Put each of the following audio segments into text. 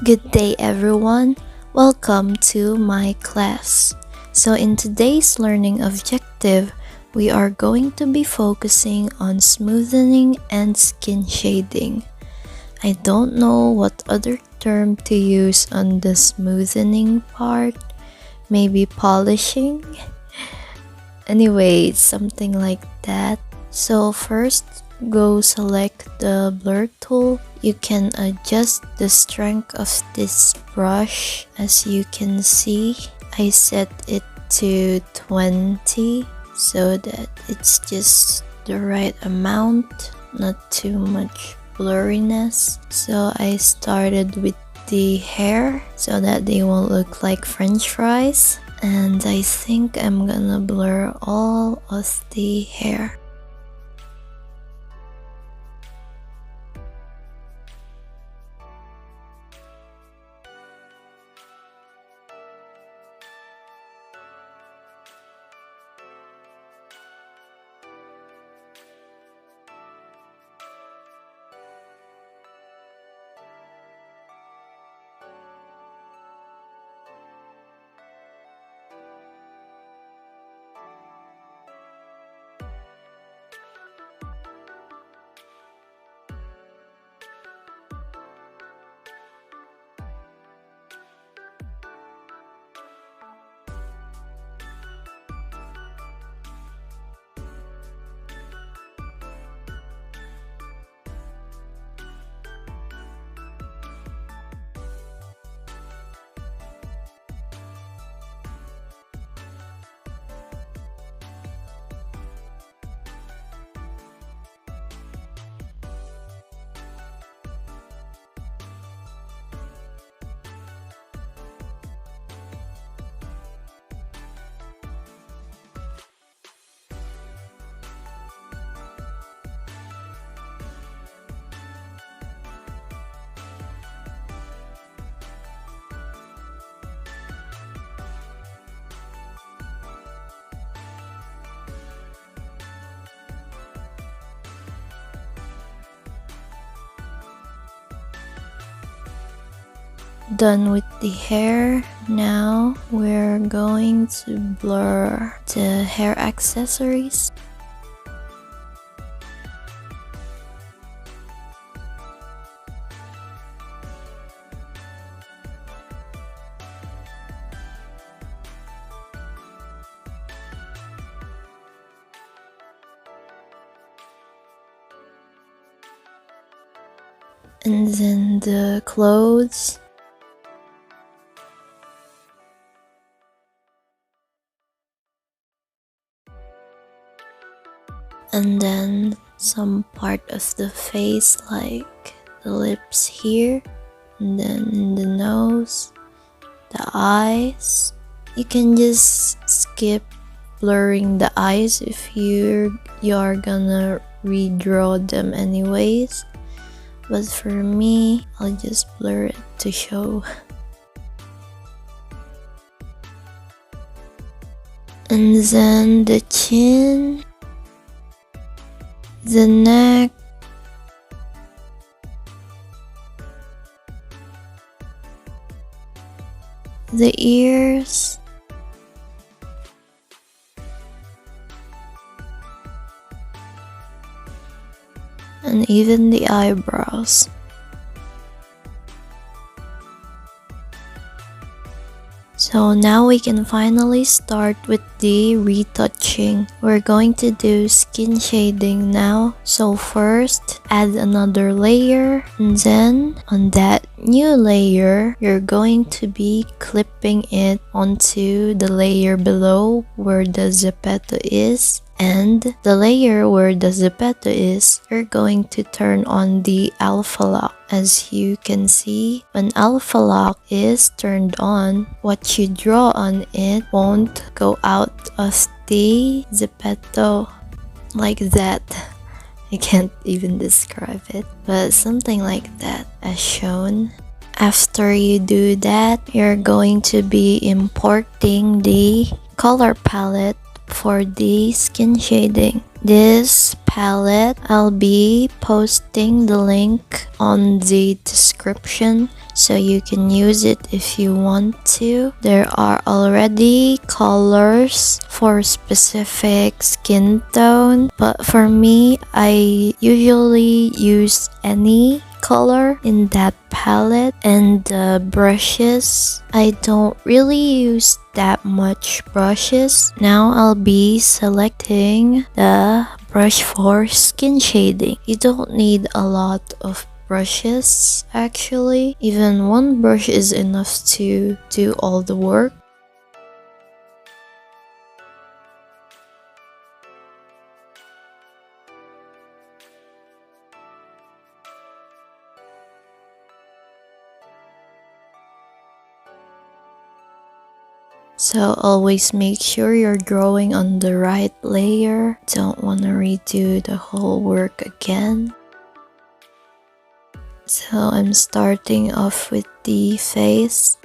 Good day everyone, welcome to my class. So in today's learning objective, we are going to be focusing on smoothening and skin shading. I don't know what other term to use on the smoothening part, maybe polishing? Anyway, something like that. So first, go select the blur tool. You can adjust the strength of this brush. As you can see, I set it to 20 so that it's just the right amount, not too much blurriness. So I started with the hair so that they won't look like french fries, and I think I'm gonna blur all of the hair. Done with the hair. Now we're going to blur the hair accessories. And then the clothes. And then some part of the face, like the lips here, and then the nose, the eyes. You can just skip blurring the eyes if you're gonna redraw them anyways, but for me, I'll just blur it to show. And then the chin, the neck, the ears, and even the eyebrows. So now we can finally start with the retouching. We're going to do skin shading now. So first, add another layer, and then on that new layer, you're going to be clipping it onto the layer below where the zepeto is. And the layer where the zepeto is, you're going to turn on the alpha lock. As you can see, when alpha lock is turned on, what you draw on it won't go out of the zepeto like that. I can't even describe it, but something like that as shown. After you do that, you're going to be importing the color palette for the skin shading. This palette, I'll be posting the link on the description so you can use it if you want to. There are already colors for specific skin tone, but for me, I usually use any color in that palette. And the brushes, I don't really use that much brushes. Now I'll be selecting the brush for skin shading. You don't need a lot of brushes actually. Even one brush is enough to do all the work. So always make sure you're drawing on the right layer. Don't want to redo the whole work again. So I'm starting off with the face.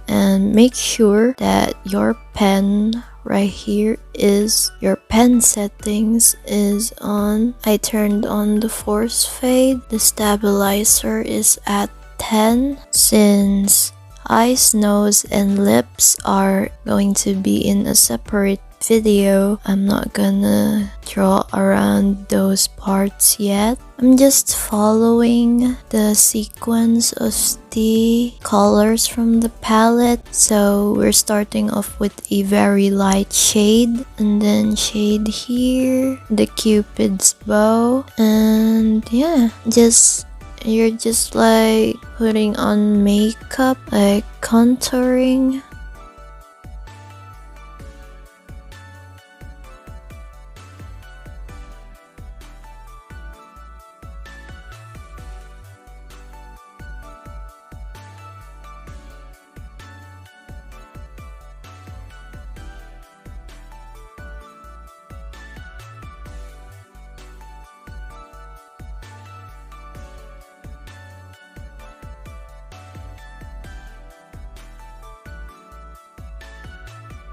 And make sure that your pen right here is your pen settings is on. I turned on the force fade. The stabilizer is at 10. Since eyes, nose, and lips are going to be in a separate video, I'm not gonna draw around those parts yet. I'm just following the sequence of the colors from the palette. So we're starting off with a very light shade, and then shade here, the cupid's bow, and yeah, you're just like putting on makeup, like contouring.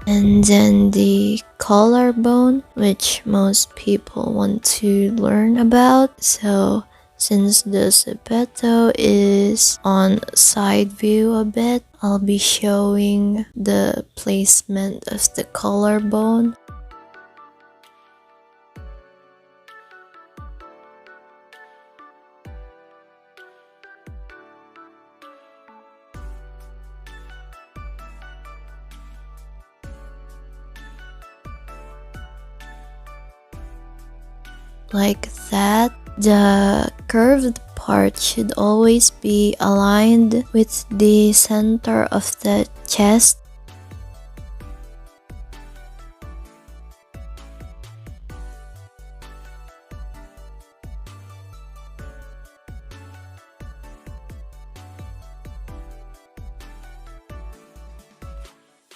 And then the collarbone, which most people want to learn about. So since the zepeto is on side view a bit, I'll be showing the placement of the collarbone. Like that. The curved part should always be aligned with the center of the chest.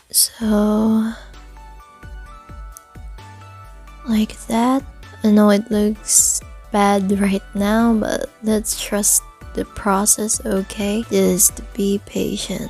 So like that. I know it looks bad right now, but let's trust the process, okay? Just be patient.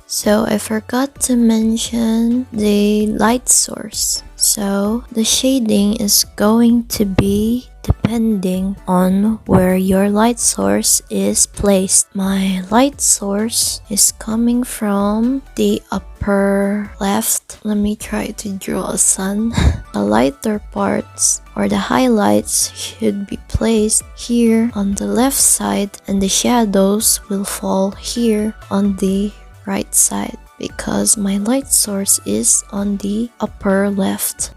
So I forgot to mention the light source. So the shading is going to be depending on where your light source is placed. My light source is coming from the upper left. Let me try to draw a sun. The lighter parts or the highlights should be placed here on the left side, and the shadows will fall here on the right side because my light source is on the upper left.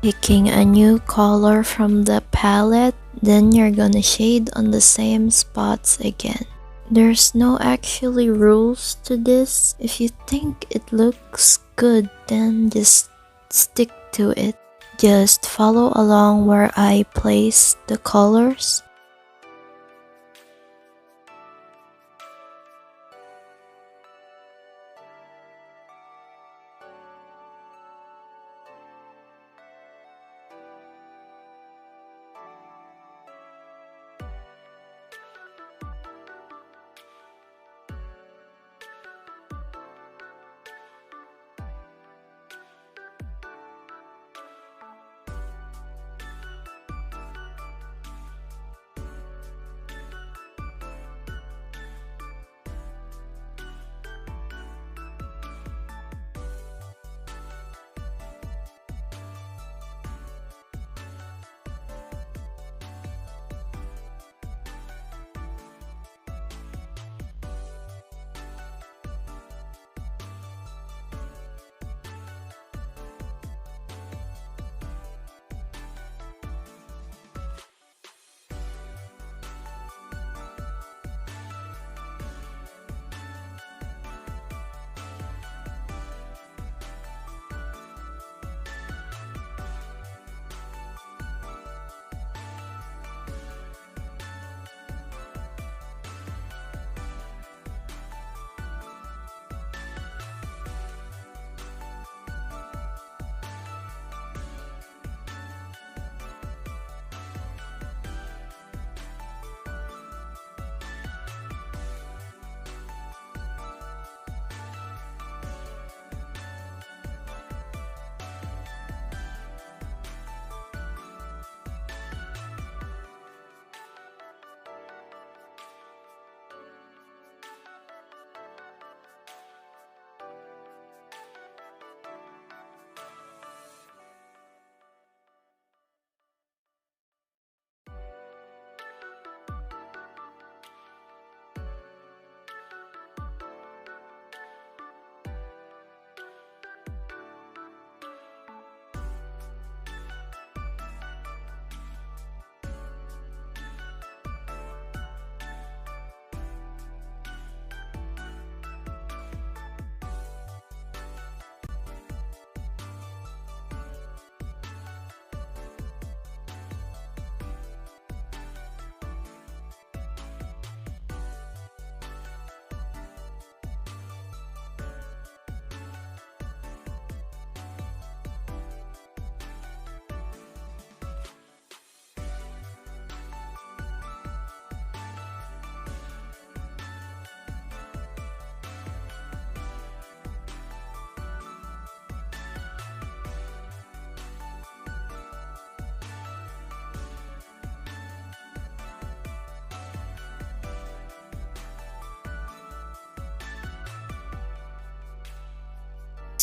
Picking a new color from the palette, then you're gonna shade on the same spots again. There's no actually rules to this. If you think it looks good, then just stick to it. Just follow along where I place the colors.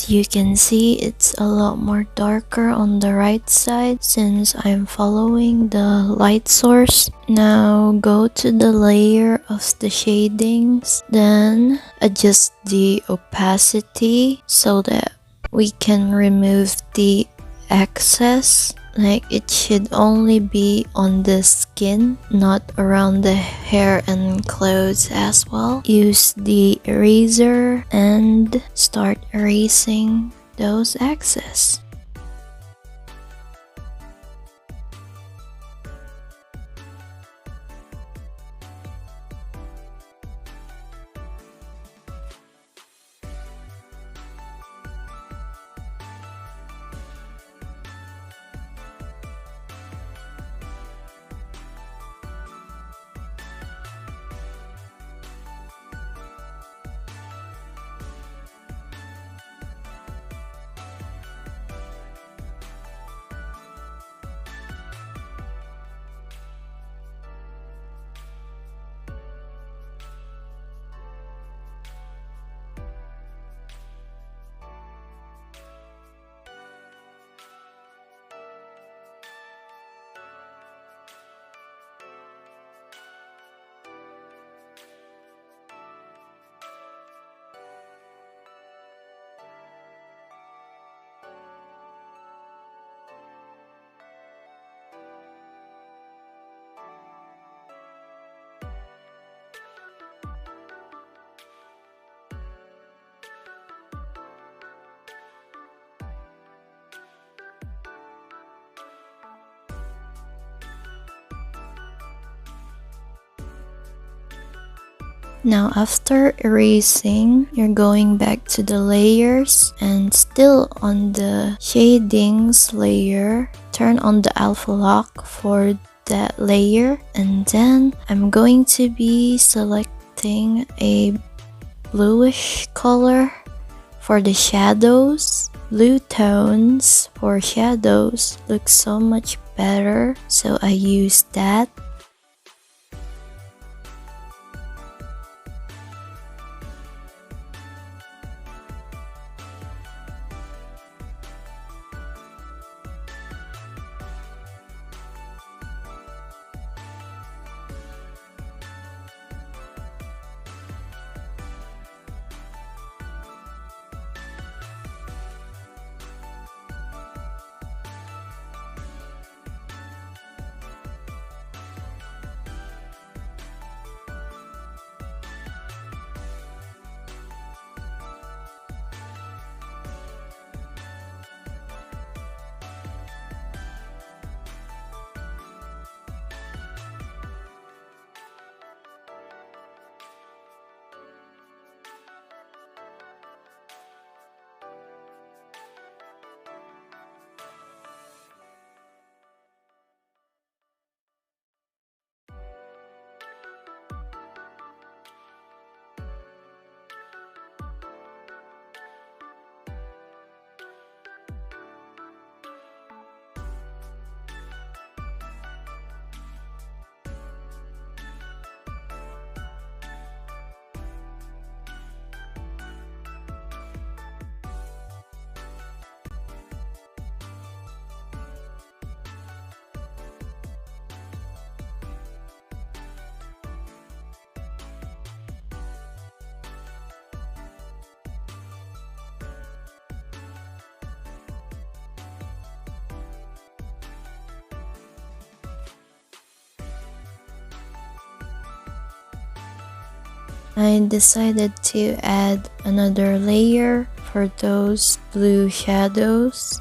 You can see it's a lot more darker on the right side since I'm following the light source. Now go to the layer of the shadings, then adjust the opacity so that we can remove the excess. Like it should only be on the skin, not around the hair and clothes as well. Use the eraser and start erasing those excess. Now after erasing, you're going back to the layers and still on the shadings layer, turn on the alpha lock for that layer, and then I'm going to be selecting a bluish color for the shadows. Blue tones for shadows look so much better, so I use that. I decided to add another layer for those blue shadows.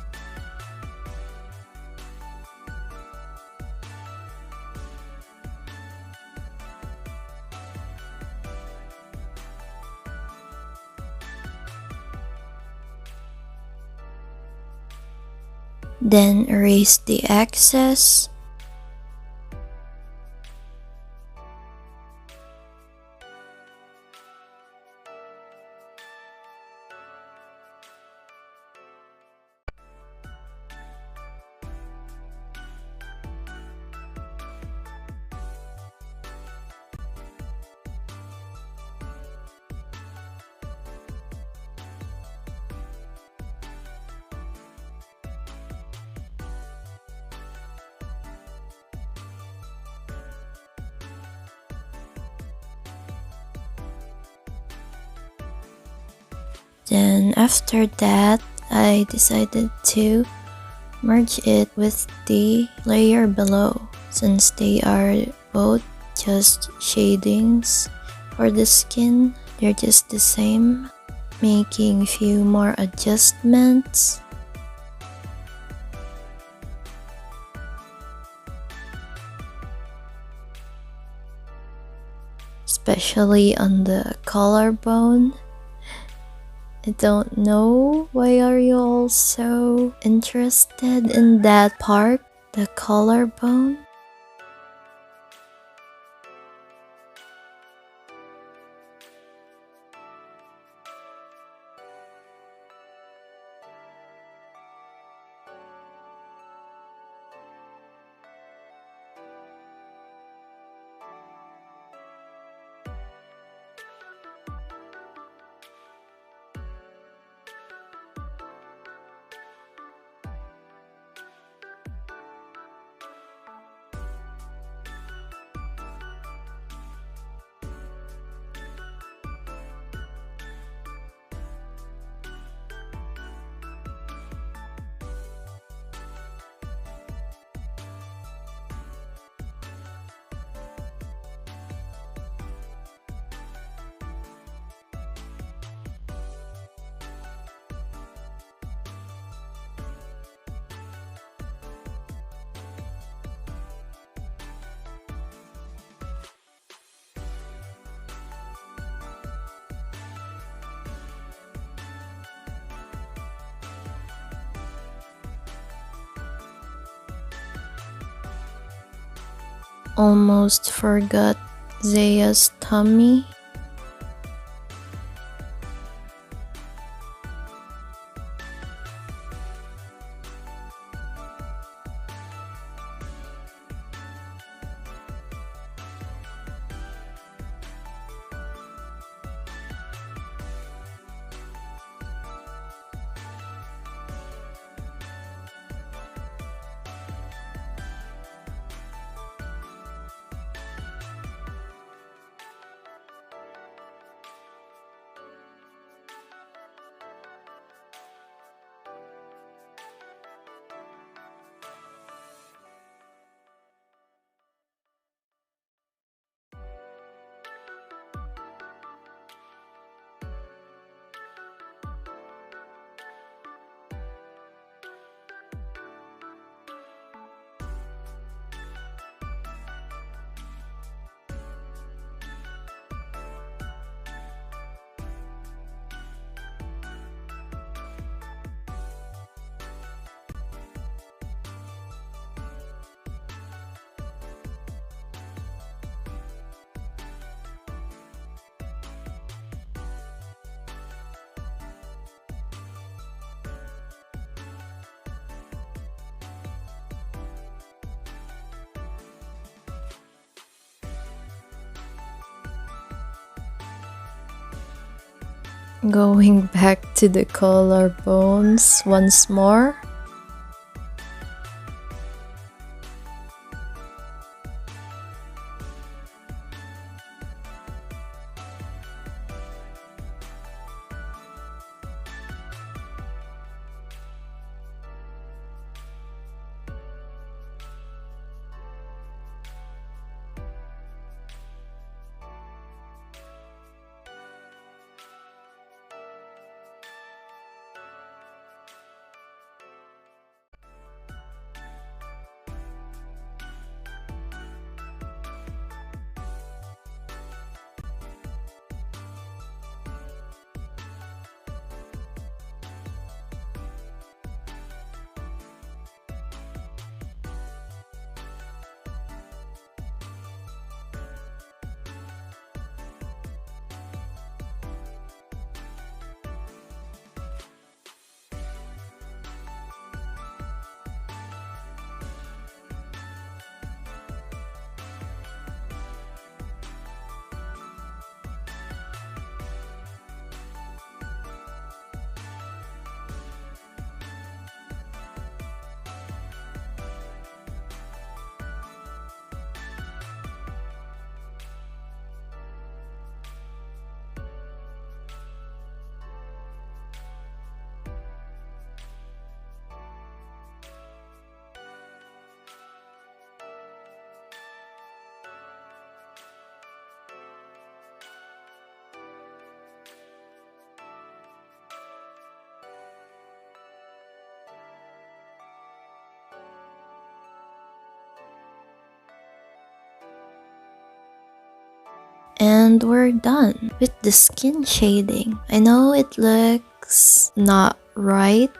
Then erase the excess. Then after that, I decided to merge it with the layer below, since they are both just shadings for the skin. They're just the same, making few more adjustments. Especially on the collarbone. I don't know why are you all so interested in that part, the collarbone. almost forgot Zaya's tummy. Going back to the collarbones once more. And we're done with the skin shading. I know it looks not right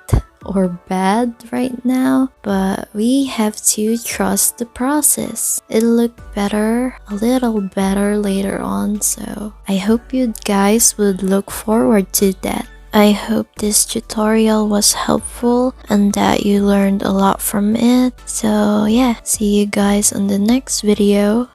or bad right now, but we have to trust the process. It'll look better, a little better later on, so I hope you guys would look forward to that. I hope this tutorial was helpful and that you learned a lot from it. So yeah, see you guys on the next video.